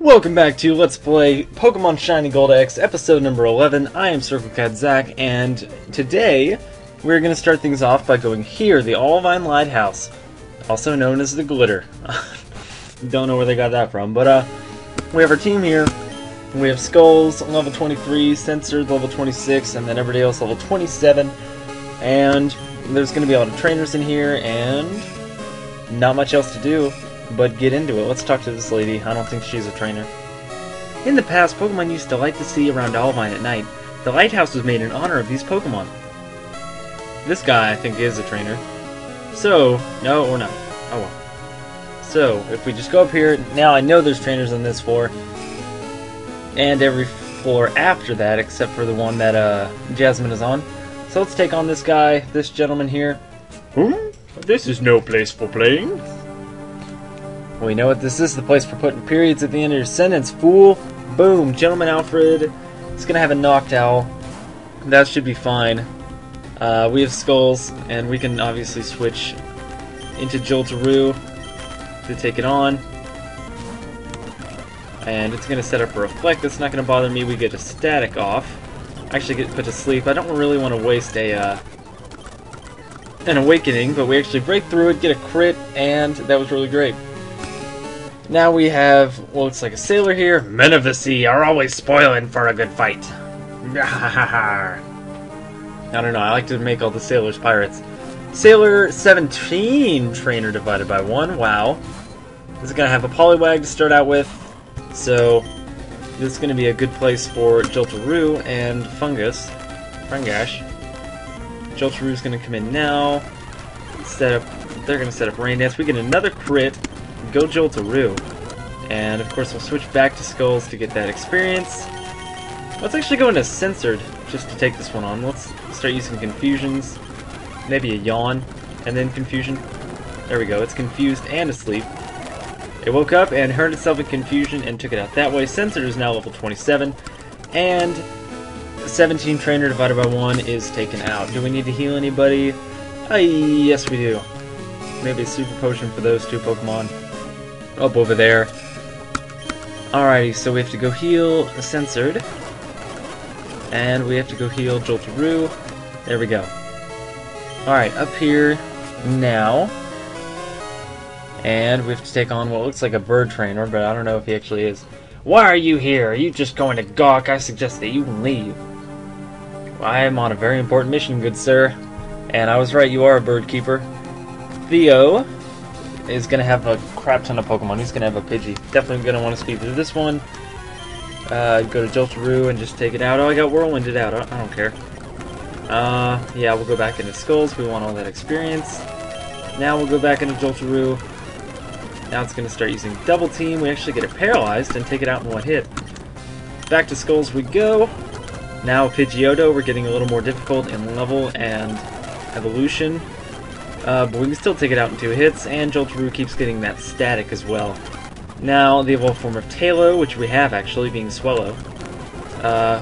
Welcome back to Let's Play Pokemon Shiny Gold X, episode number 11. I am circlecatzach, and today we're going to start things off by going here, the Olivine Lighthouse, also known as the Glitter. Don't know where they got that from, but we have our team here. We have Skulls, level 23, Censored, level 26, and then everybody else level 27. And there's going to be a lot of trainers in here, and not much else to do but get into it. Let's talk to this lady. I don't think she's a trainer. In the past, Pokemon used to light the sea around Olivine at night. The lighthouse was made in honor of these Pokemon. This guy, I think, is a trainer. So, no, or not. Oh well. So, if we just go up here, now I know there's trainers on this floor. And every floor after that, except for the one that Jasmine is on. So let's take on this guy, this gentleman here. This is no place for playing. We know what this is, the place for putting periods at the end of your sentence, fool. Boom, Gentleman Alfred is going to have a Noctowl. That should be fine. We have Skulls, and we can obviously switch into Joltaroo to take it on. And it's going to set up a Reflect. That's not going to bother me. We get a Static off. Actually get put to sleep. I don't really want to waste an Awakening, but we actually break through it, get a crit, and that was really great. Now we have what looks like a sailor here. Men of the sea are always spoiling for a good fight. I don't know, I like to make all the sailors pirates. Sailor 17 trainer divided by 1. Wow. This is going to have a Poliwag to start out with. So this is going to be a good place for Joltaroo and Fungash. Joltaroo's going to come in now. They're going to set up Rain Dance. We get another crit. Go Joltaroo. And of course we'll switch back to Skulls to get that experience. Let's actually go into Censored just to take this one on. Let's start using Confusions. Maybe a Yawn and then Confusion. There we go. It's confused and asleep. It woke up and heard itself in Confusion and took it out that way. Censored is now level 27. And 17 trainer divided by 1 is taken out. Do we need to heal anybody? Yes we do. Maybe a Super Potion for those two Pokemon. Up over there. Alrighty, so we have to go heal Censored. And we have to go heal Joltaroo. There we go. Alright, up here now. And we have to take on what looks like a bird trainer, but I don't know if he actually is. Why are you here? Are you just going to gawk? I suggest that you leave. I am on a very important mission, good sir. And I was right, you are a bird keeper. Theo is going to have a crap ton of Pokemon. He's going to have a Pidgey. Definitely going to want to speed through this one. Go to Joltaroo and just take it out. Oh, I got Whirlwinded out. I don't care. Yeah, we'll go back into Skulls. We want all that experience. Now we'll go back into Joltaroo. Now it's going to start using Double Team. We actually get it paralyzed and take it out in one hit. Back to Skulls we go. Now Pidgeotto, we're getting a little more difficult in level and evolution. But we can still take it out in 2 hits, and Joltaroo keeps getting that static as well. Now, the evolved form of Tailo, which we have actually, being Swellow.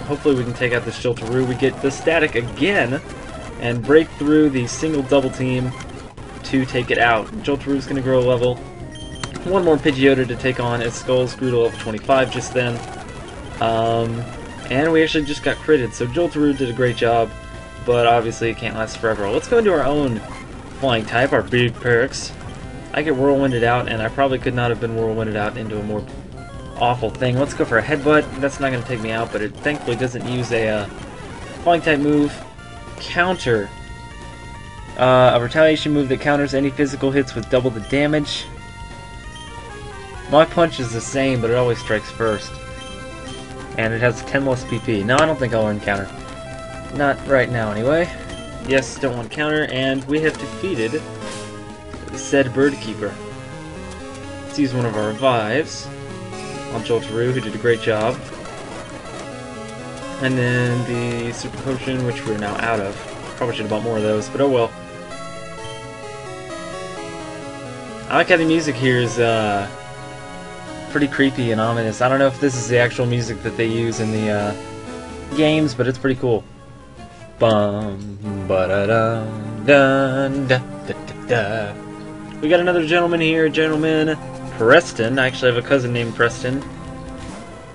Hopefully we can take out this Joltaroo. We get the static again, and break through the single double team to take it out. Joltaroo's going to grow a level. One more Pidgeotto to take on as Skulls grew to level 25 just then. And we actually just got critted, so Joltaroo did a great job, but obviously it can't last forever. Let's go into our own Flying type, our big Perix. I get Whirlwinded out, and I probably could not have been Whirlwinded out into a more awful thing. Let's go for a Headbutt. That's not going to take me out, but it thankfully doesn't use a Flying type move. Counter. A retaliation move that counters any physical hits with double the damage. My punch is the same, but it always strikes first. And it has 10 less PP. No, I don't think I'll learn counter. Not right now, anyway. Yes, don't want counter, and we have defeated said bird keeper. Let's use one of our revives on Joltaroo, who did a great job. And then the Super Potion, which we're now out of. Probably should have bought more of those, but oh well. I like how the music here is pretty creepy and ominous. I don't know if this is the actual music that they use in the games, but it's pretty cool. Bum ba da dum dun da da da da. We got another gentleman here, Gentleman Preston. I actually have a cousin named Preston.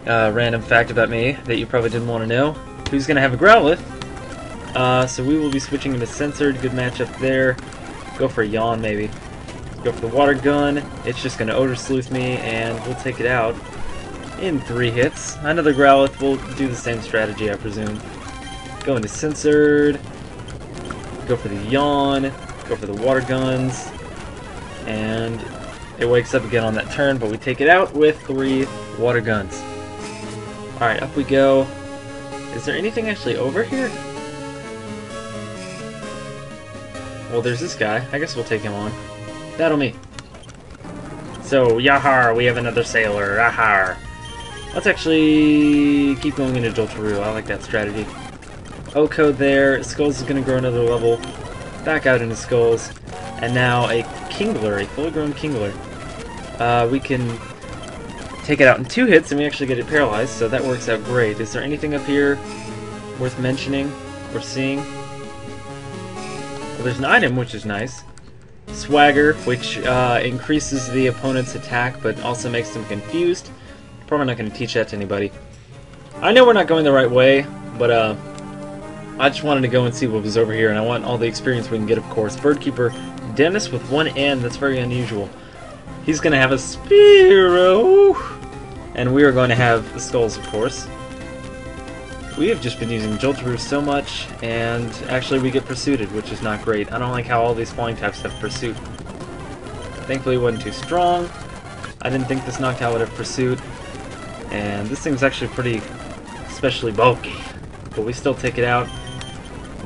random fact about me that you probably didn't want to know. Who's going to have a Growlithe? So we will be switching into Censored. Good matchup there. Go for a Yawn, maybe. Go for the Water Gun. It's just going to Odor Sleuth me, and we'll take it out in 3 hits. Another Growlithe will do the same strategy, I presume. Go into Censored. Go for the Yawn. Go for the Water Guns. And it wakes up again on that turn, but we take it out with 3 Water Guns. Alright, up we go. Is there anything actually over here? Well, there's this guy. I guess we'll take him on. Battle me. So, yahar, we have another sailor, ahar. Let's actually keep going into Joltaroo. I like that strategy. O-Code there. Skulls is going to grow another level. Back out into Skulls. And now a Kingler, a fully grown Kingler. We can take it out in 2 hits, and we actually get it paralyzed, so that works out great. Is there anything up here worth mentioning or seeing? Well, there's an item, which is nice. Swagger, which increases the opponent's attack, but also makes them confused. Probably not going to teach that to anybody. I know we're not going the right way, but I just wanted to go and see what was over here, and I want all the experience we can get, of course. Birdkeeper Dennis with 1 N, that's very unusual. He's going to have a Spearow, and we are going to have the Skulls, of course. We have just been using Joltaroo so much, and actually we get Pursuited, which is not great. I don't like how all these flying types have Pursuit. Thankfully it wasn't too strong. I didn't think this knockout would have Pursuit, and this thing's actually pretty especially bulky, but we still take it out.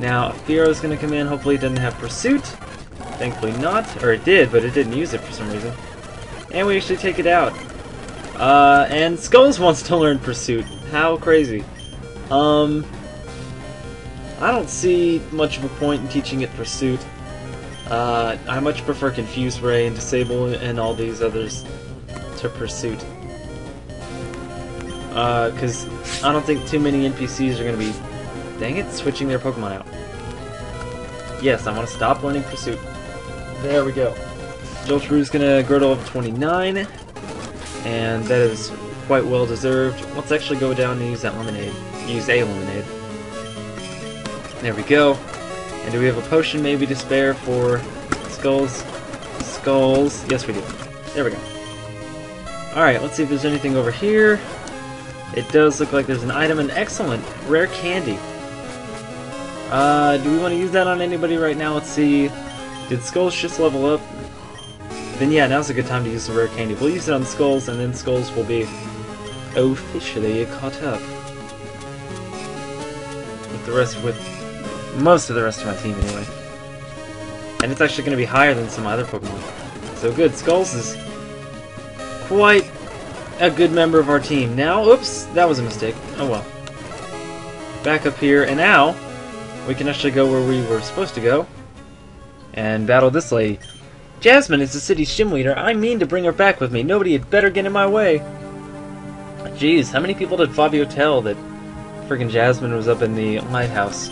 Now, Fearo's going to come in. Hopefully it doesn't have Pursuit. Thankfully not, or it did, but it didn't use it for some reason. And we actually take it out. And Skulls wants to learn Pursuit. How crazy. I don't see much of a point in teaching it Pursuit. I much prefer Confuse Ray and Disable and all these others to Pursuit. Because I don't think too many NPCs are going to be, dang it, switching their Pokemon out. Yes, I want to stop learning Pursuit. There we go. Joltaroo's going to grow to level 29, and that is quite well deserved. Let's actually go down and use that lemonade. Use a lemonade. There we go. And do we have a potion maybe to spare for Skulls? Skulls. Yes, we do. There we go. Alright, let's see if there's anything over here. It does look like there's an item, an excellent rare candy. Do we want to use that on anybody right now? Let's see. Did Skulls just level up? Then yeah, now's a good time to use the rare candy. We'll use it on Skulls, and then Skulls will be officially caught up with most of the rest of my team anyway. And it's actually going to be higher than some other Pokemon. So good, Skulls is quite a good member of our team. Now, oops, that was a mistake. Oh well. Back up here, and now we can actually go where we were supposed to go and battle this lady. Jasmine is the city's gym leader. I mean to bring her back with me. Nobody had better get in my way. Jeez, how many people did Fabio tell that friggin' Jasmine was up in the lighthouse?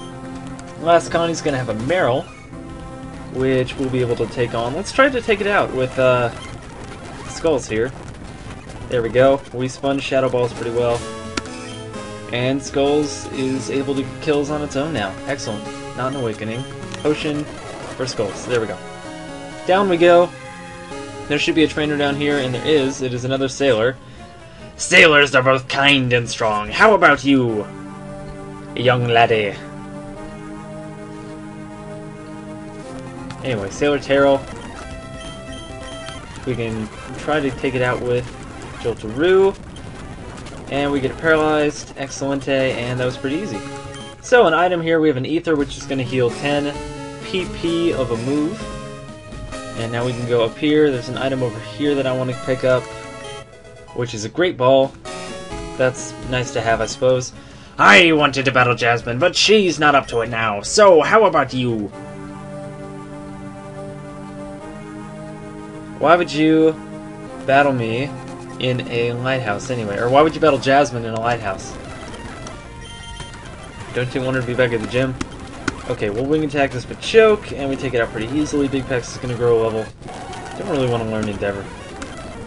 Last Connie's gonna have a Meryl, which we'll be able to take on. Let's try to take it out with Skulls here. There we go. We spun Shadow Balls pretty well. And Skulls is able to get kills on its own now. Excellent. Not an Awakening. Potion for Skulls. There we go. Down we go. There should be a trainer down here, and there is. It is another sailor. Sailors are both kind and strong. How about you, young laddie? Anyway, Sailor Terrell. We can try to take it out with Joltaroo. And we get it paralyzed. Excellente, and that was pretty easy. So, an item here, we have an Ether, which is going to heal 10 PP of a move. And now we can go up here. There's an item over here that I want to pick up, which is a Great Ball. That's nice to have, I suppose. I wanted to battle Jasmine, but she's not up to it now. So, how about you? Why would you battle me in a lighthouse anyway? Or why would you battle Jasmine in a lighthouse? Don't you want her to be back at the gym? Okay, well, Wing Attack this but choke, and we take it out pretty easily. Big Pex is going to grow a level. Don't really want to learn Endeavor.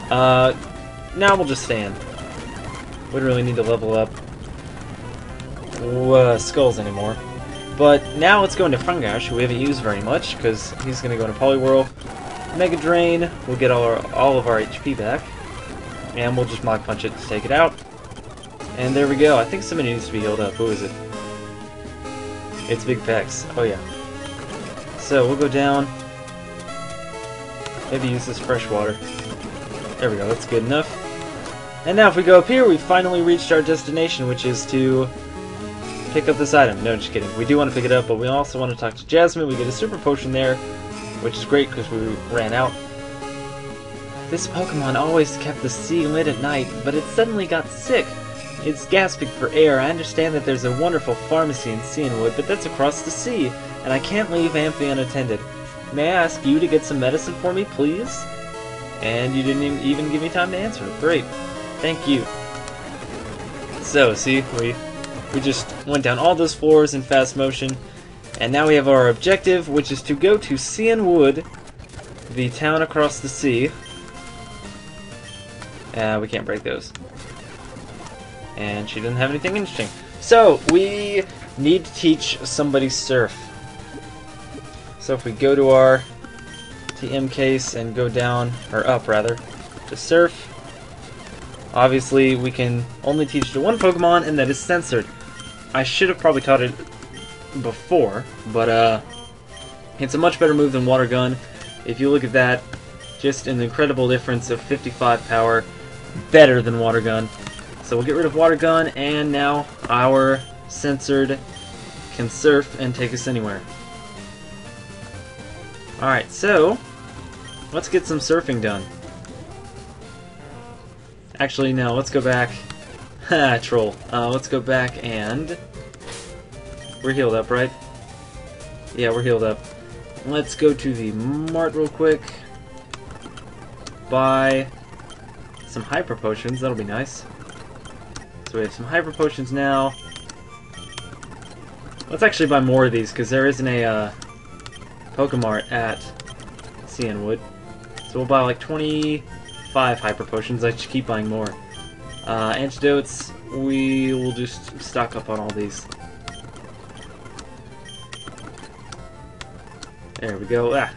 Now we'll just stand. We don't really need to level up skulls anymore. But now let's go into Fungash, who we haven't used very much, because he's going to go into Poliwhirl. Mega Drain, we'll get all of our HP back. And we'll just Mach Punch it to take it out. And there we go. I think somebody needs to be healed up. Who is it? It's Big Pex. Oh yeah. So we'll go down. Maybe use this fresh water. There we go. That's good enough. And now if we go up here, we've finally reached our destination, which is to pick up this item. No, just kidding. We do want to pick it up, but we also want to talk to Jasmine. We get a super potion there, which is great because we ran out. This Pokemon always kept the sea lit at night, but it suddenly got sick. It's gasping for air. I understand that there's a wonderful pharmacy in Cianwood, but that's across the sea, and I can't leave Amphi unattended. May I ask you to get some medicine for me, please? And you didn't even give me time to answer. Great. Thank you. So, see, we just went down all those floors in fast motion, and now we have our objective, which is to go to Cianwood, the town across the sea. We can't break those. And she doesn't have anything interesting. So, we need to teach somebody surf. So if we go to our TM case and go down, or up rather, to surf, obviously we can only teach to one Pokemon, and that is censored. I should have probably taught it before, but it's a much better move than Water Gun. If you look at that, just an incredible difference of 55 power, better than Water Gun. So we'll get rid of Water Gun, and now our censored can surf and take us anywhere. Alright, so let's get some surfing done. Actually, no, let's go back. Ha, troll. Let's go back and... We're healed up, right? Yeah, we're healed up. Let's go to the mart real quick. Buy some Hyper Potions, that'll be nice. So we have some Hyper Potions now. Let's actually buy more of these, because there isn't a Pokemart at Cianwood. So we'll buy like 25 Hyper Potions. I just keep buying more. Antidotes, we will just stock up on all these. There we go. Ah.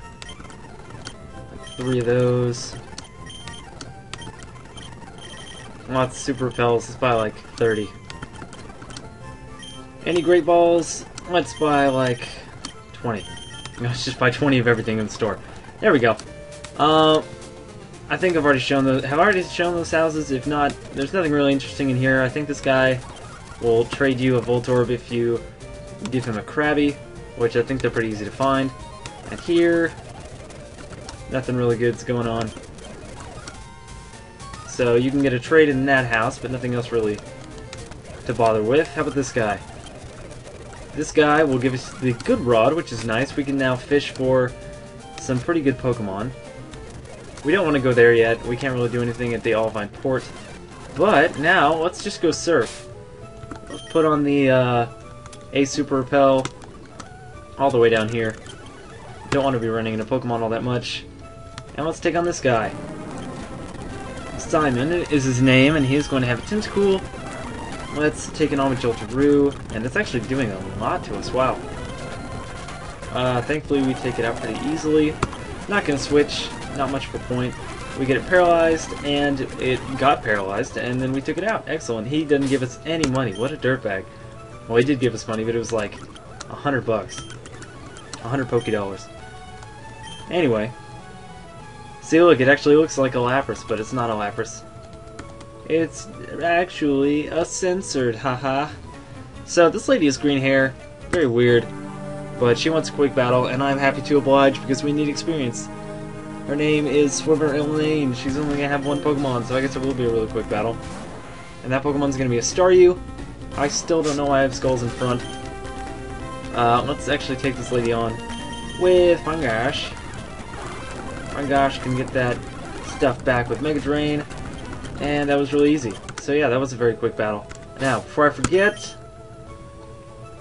3 of those. Lots of Super Repels. Let's buy like 30. Any Great Balls? Let's buy like 20. Let's just buy 20 of everything in the store. There we go. I think I've already shown those. Have I already shown those houses? If not, there's nothing really interesting in here. I think this guy will trade you a Voltorb if you give him a Krabby, which I think they're pretty easy to find. And here, nothing really good's going on. So you can get a trade in that house, but nothing else really to bother with. How about this guy? This guy will give us the Good Rod, which is nice. We can now fish for some pretty good Pokemon. We don't want to go there yet. We can't really do anything at the Olivine Port. But now, let's just go surf. Let's put on the A Super Repel all the way down here. Don't want to be running into Pokemon all that much. And let's take on this guy. Simon is his name, and he is going to have a Tentacool. Let's take an Joltaroo, and it's actually doing a lot to us. Wow. Thankfully, we take it out pretty easily. Not going to switch. Not much of a point. We get it paralyzed, and it got paralyzed, and then we took it out. Excellent. He doesn't give us any money. What a dirtbag. Well, he did give us money, but it was like $100 bucks. 100 Pokédollars. Anyway. See, look, it actually looks like a Lapras, but it's not a Lapras. It's actually a censored, haha. So, this lady has green hair. Very weird. But she wants a quick battle, and I'm happy to oblige because we need experience. Her name is Swimmer Elaine. She's only going to have one Pokemon, so I guess it will be a really quick battle. And that Pokemon's going to be a Staryu. I still don't know why I have skulls in front. Let's actually take this lady on with Fungash. Fungash can get that stuff back with Mega Drain. And that was really easy. So yeah, that was a very quick battle. Now, before I forget,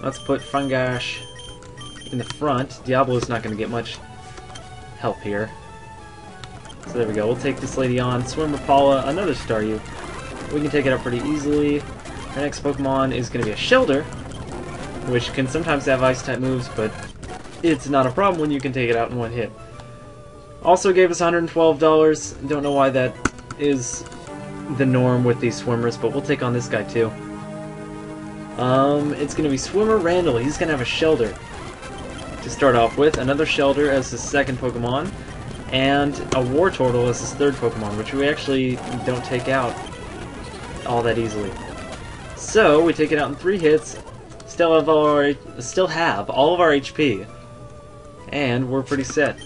let's put Fungash in the front. Diablo's not going to get much help here. So there we go. We'll take this lady on. Swimmer Paula, another Staryu. we can take it out pretty easily. Our next Pokemon is going to be a Shellder, which can sometimes have Ice-type moves, but it's not a problem when you can take it out in one hit. Also gave us $112. Don't know why that is the norm with these swimmers, but we'll take on this guy too. It's going to be Swimmer Randall. He's going to have a Shellder to start off with. Another Shellder as his second Pokemon. And a Wartortle as his third Pokemon, which we actually don't take out all that easily. So, we take it out in 3 hits, still have all of our HP, and we're pretty set.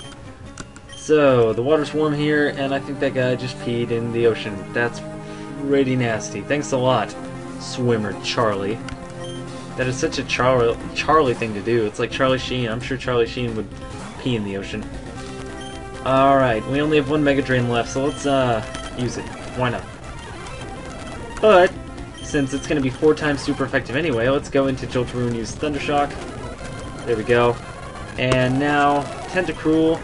So, the water's warm here, and I think that guy just peed in the ocean. That's pretty nasty. Thanks a lot, Swimmer Charlie. That is such a Charlie thing to do. It's like Charlie Sheen. I'm sure Charlie Sheen would pee in the ocean. Alright, we only have one Mega Drain left, so let's use it. Why not? But, since it's going to be 4 times super effective anyway, let's go into Joltaroo and use Thundershock. There we go. And now, Tentacruel.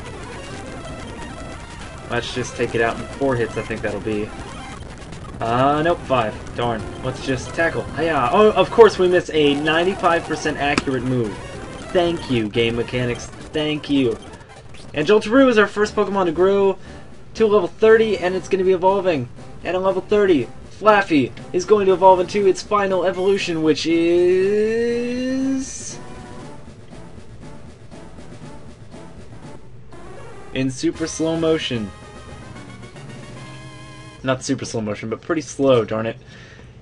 Let's just take it out in 4 hits, I think that'll be. Nope, 5. Darn. Let's just tackle. Hiya! Oh, of course we miss a 95% accurate move. Thank you, game mechanics. Thank you. And Joltaroo is our first Pokemon to grow to level 30, and it's going to be evolving. And at level 30, Flaffy is going to evolve into its final evolution, which is... in super slow motion. Not super slow motion, but pretty slow, darn it.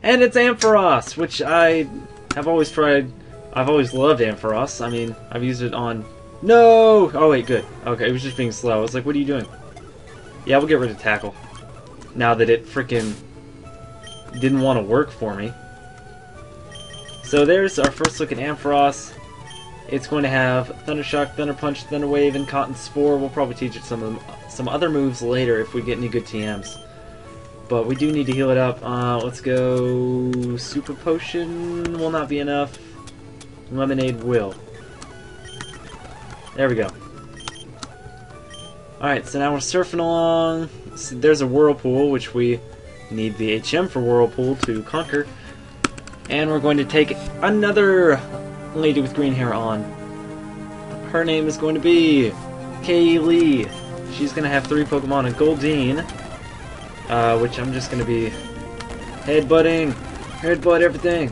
And it's Ampharos, which I have always tried. I've always loved Ampharos. I mean, I've used it on... No! Oh wait, good. Okay, it was just being slow. I was like, what are you doing? Yeah, we'll get rid of Tackle. Now that it frickin' didn't want to work for me. So there's our first look at Ampharos. It's going to have Thundershock, Thunder Punch, Thunder Wave, and Cotton Spore. We'll probably teach it some other moves later if we get any good TMs. But we do need to heal it up. Let's go... Super Potion will not be enough. Lemonade will. There we go. Alright, so now we're surfing along. So there's a Whirlpool, which we need the HM for Whirlpool to conquer. And we're going to take another lady with green hair on. Her name is going to be Kaylee. She's going to have 3 Pokemon, and Goldeen, which I'm just going to be headbutting. Headbutt everything.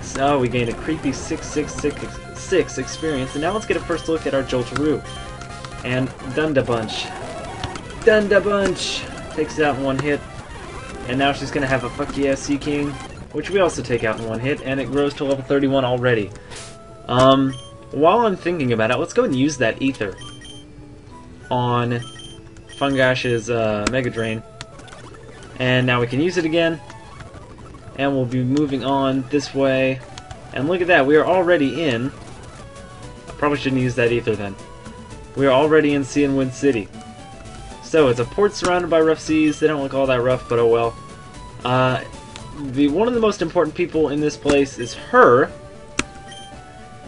So we gained a creepy 666 experience, and now let's get a first look at our Joltaroo. And Dundabunch. Dundabunch takes it out in 1 hit. And now she's going to have a Fuck Yeah Seaking, which we also take out in 1 hit, and it grows to level 31 already. While I'm thinking about it, let's go and use that Ether on Fungash's Mega Drain. And now we can use it again. And we'll be moving on this way. And look at that, we are already in... I probably shouldn't use that Ether then. We are already in Sea and Wind City. So, it's a port surrounded by rough seas. They don't look all that rough, but oh well. One of the most important people in this place is her,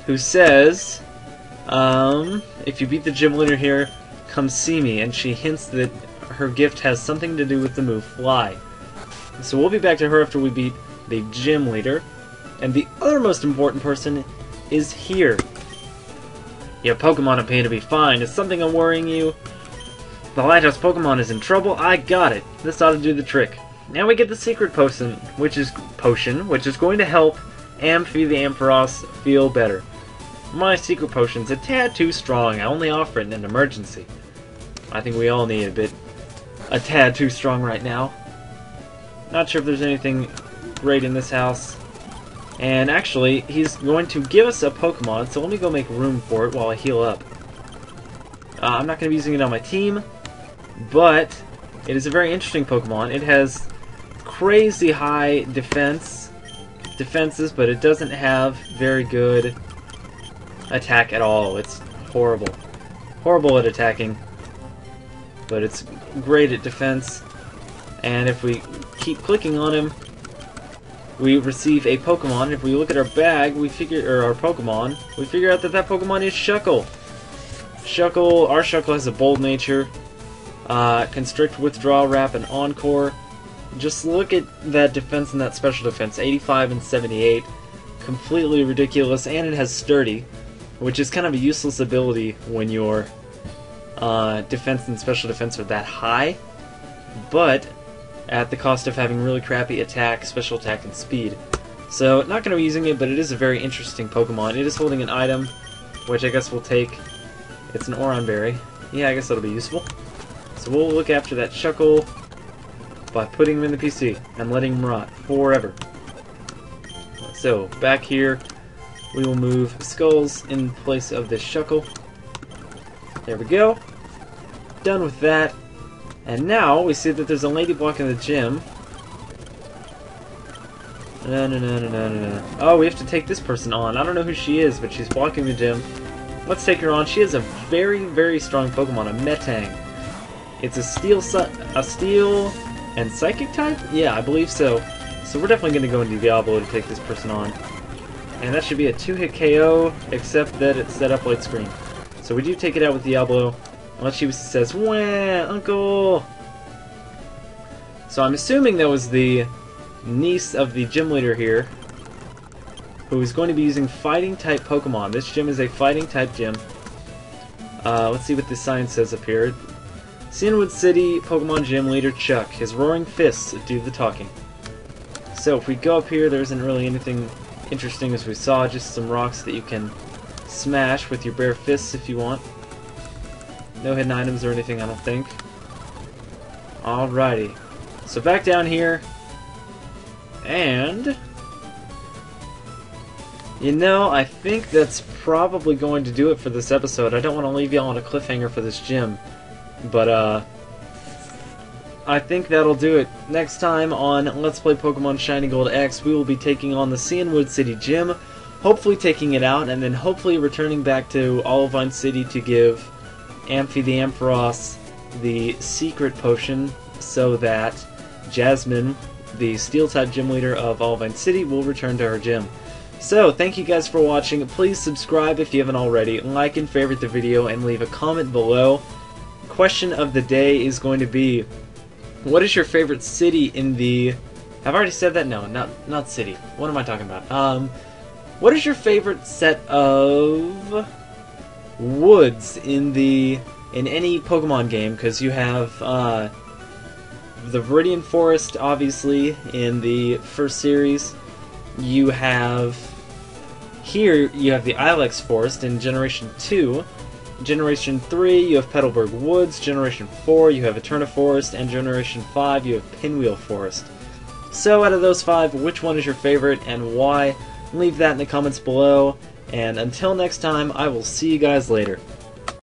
who says, if you beat the gym leader here, come see me. And she hints that her gift has something to do with the move Fly. So we'll be back to her after we beat the gym leader. And the other most important person is here. Your Pokemon appear to be fine. Is something worrying you? The Lighthouse Pokemon is in trouble? I got it. This ought to do the trick. Now we get the secret potion, which is going to help Amphi the Ampharos feel better. My secret potion's a tad too strong. I only offer it in an emergency. I think we all need a tad too strong right now. Not sure if there's anything great in this house. And actually, he's going to give us a Pokemon, so let me go make room for it while I heal up. I'm not going to be using it on my team, but it is a very interesting Pokemon. It has crazy high defenses, but it doesn't have very good attack at all. It's horrible. Horrible at attacking, but it's great at defense. And if we keep clicking on him, we receive a Pokemon. If we look at our bag, our Pokemon, we figure out that that Pokemon is Shuckle. Our Shuckle has a bold nature, Constrict, Withdraw, Wrap, and Encore. Just look at that defense and that special defense, 85 and 78. Completely ridiculous, and it has sturdy, which is kind of a useless ability when your defense and special defense are that high, but at the cost of having really crappy attack, special attack, and speed. So, not going to be using it, but it is a very interesting Pokemon. It is holding an item, which I guess we'll take. It's an Oron Berry. Yeah, I guess that'll be useful. So we'll look after that Shuckle by putting him in the PC and letting him rot forever. So, back here, we will move Skulls in place of this Shuckle. There we go. Done with that. And now we see that there's a lady blocking the gym. No. Oh, we have to take this person on. I don't know who she is, but she's blocking the gym. Let's take her on. She is a very, very strong Pokemon, a Metang. It's a steel and psychic type? Yeah, I believe so. So we're definitely going to go into Diablo to take this person on. And that should be a 2-hit KO, except that it's set up light screen. So we do take it out with Diablo, unless she says, "Wah, uncle!" So I'm assuming that was the niece of the gym leader here, who is going to be using fighting type Pokemon. This gym is a fighting type gym. Let's see what the sign says up here. Cianwood City Pokemon Gym Leader Chuck. His roaring fists do the talking. So if we go up here, there isn't really anything interesting as we saw, just some rocks that you can smash with your bare fists if you want. No hidden items or anything, I don't think. Alrighty. So back down here, and you know, I think that's probably going to do it for this episode. I don't want to leave y'all on a cliffhanger for this gym, but I think that'll do it. Next time on Let's Play Pokemon Shiny Gold X, we will be taking on the Cianwood City Gym, hopefully taking it out, and then hopefully returning back to Olivine City to give Amphi the Ampharos the secret potion so that Jasmine, the Steel-type gym leader of Olivine City, will return to her gym. So, thank you guys for watching. Please subscribe if you haven't already, like and favorite the video, and leave a comment below. Question of the day is going to be, what is your favorite city in the... Have I already said that? No, not city. What am I talking about? What is your favorite set of woods in any Pokemon game? Because you have the Viridian Forest, obviously, in the first series. You have the Ilex Forest in Generation 2. Generation 3, you have Petalburg Woods. Generation 4, you have Eterna Forest. And Generation 5, you have Pinwheel Forest. So, out of those 5, which one is your favorite and why? Leave that in the comments below. And until next time, I will see you guys later.